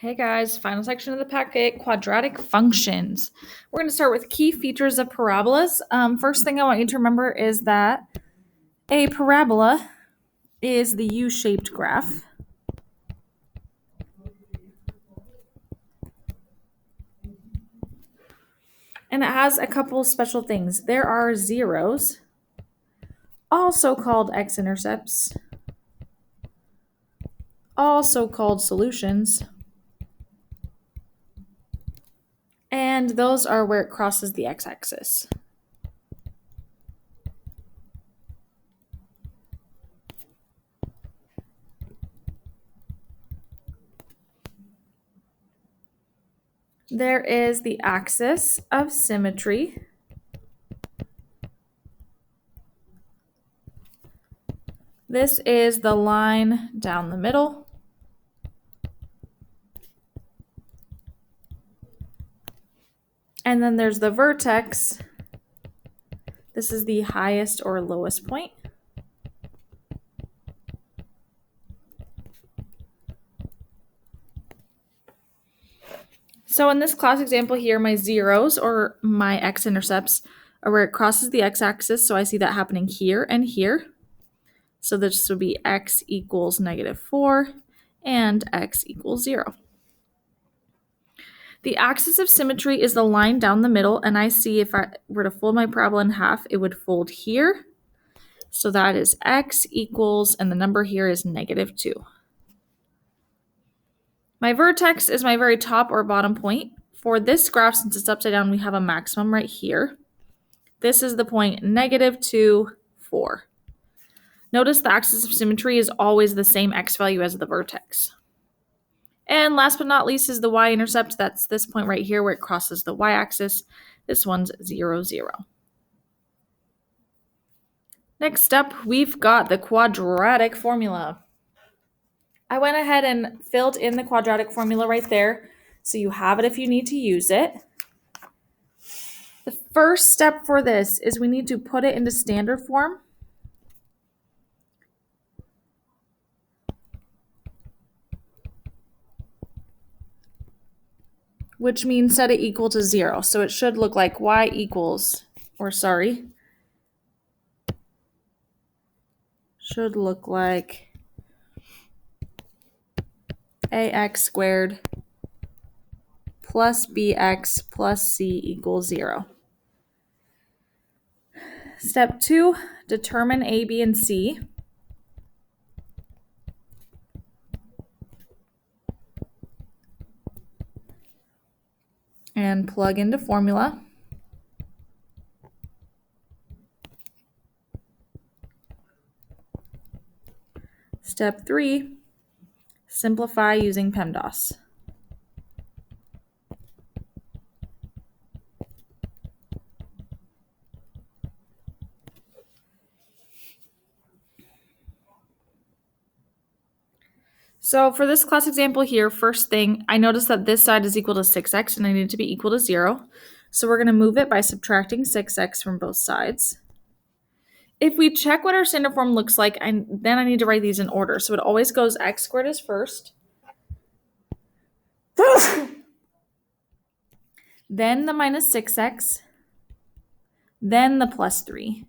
Hey guys, final section of the packet, quadratic functions. We're going to start with key features of parabolas. First thing I want you to remember is that a parabola is the U-shaped graph. And it has a couple special things. There are zeros, also called x-intercepts, also called solutions, and those are where it crosses the x-axis. There is the axis of symmetry. This is the line down the middle. And then there's the vertex. This is the highest or lowest point. So in this class example here, my zeros or my x-intercepts are where it crosses the x-axis. So I see that happening here and here. So this would be x equals -4 and x equals 0. The axis of symmetry is the line down the middle, and I see if I were to fold my parabola in half, it would fold here. So that is x equals, and the number here is -2. My vertex is my very top or bottom point. For this graph, since it's upside down, we have a maximum right here. This is the point -2, 4. Notice the axis of symmetry is always the same x value as the vertex. And last but not least is the y-intercept. That's this point right here where it crosses the y-axis. This one's 0, 0. Next up, we've got the quadratic formula. I went ahead and filled in the quadratic formula right there, so you have it if you need to use it. The first step for this is we need to put it into standard form. Which means set it equal to 0. So it should look like y equals, should look like ax squared plus bx plus c equals 0. Step 2, determine a, b, and c. And plug into formula. Step 3, simplify using PEMDAS. So for this class example here, first thing, I noticed that this side is equal to 6x and I need it to be equal to 0. So we're going to move it by subtracting 6x from both sides. If we check what our standard form looks like, then I need to write these in order. So it always goes x squared is first. Then the minus 6x. Then the plus 3.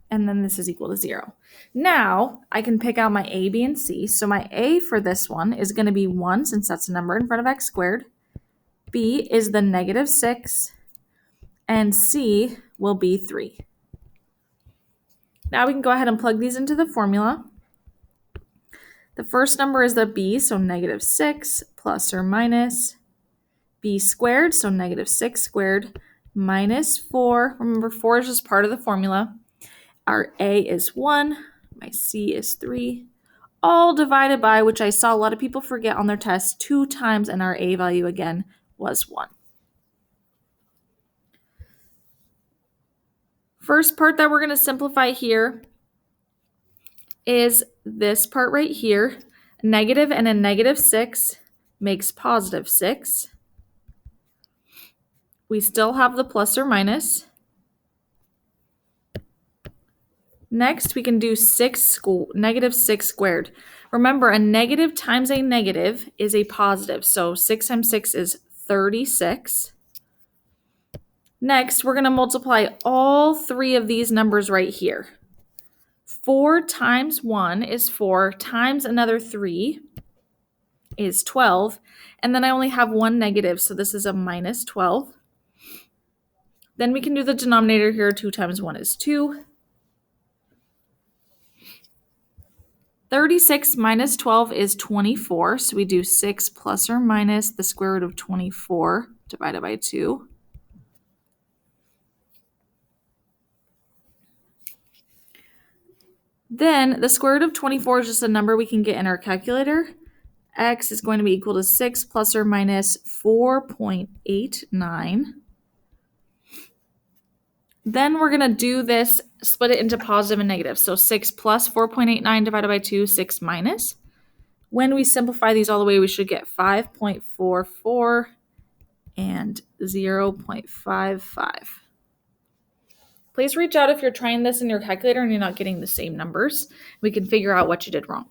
And then this is equal to 0. Now, I can pick out my a, b, and c. So my a for this one is going to be 1, since that's a number in front of x squared. B is the -6. And c will be 3. Now we can go ahead and plug these into the formula. The first number is the b, so -6 plus or minus b squared, so -6 squared, minus 4. Remember, 4 is just part of the formula. Our a is 1, my c is 3, all divided by, which I saw a lot of people forget on their tests, 2 times, and our a value again was 1. First part that we're going to simplify here is this part right here. Negative and a -6 makes +6. We still have the plus or minus. Next, we can do -6 squared. Remember, a negative times a negative is a positive. So 6 times 6 is 36. Next, we're going to multiply all three of these numbers right here. 4 times 1 is 4 times another 3 is 12. And then I only have one negative, so this is a minus 12. Then we can do the denominator here. 2 times 1 is 2. 36 minus 12 is 24. So we do 6 plus or minus the square root of 24 divided by 2. Then the square root of 24 is just a number we can get in our calculator. X is going to be equal to 6 plus or minus 4.89. Then we're going to do this, split it into positive and negative. So 6 plus 4.89 divided by 2, 6 minus. When we simplify these all the way, we should get 5.44 and 0.55. Please reach out if you're trying this in your calculator and you're not getting the same numbers. We can figure out what you did wrong.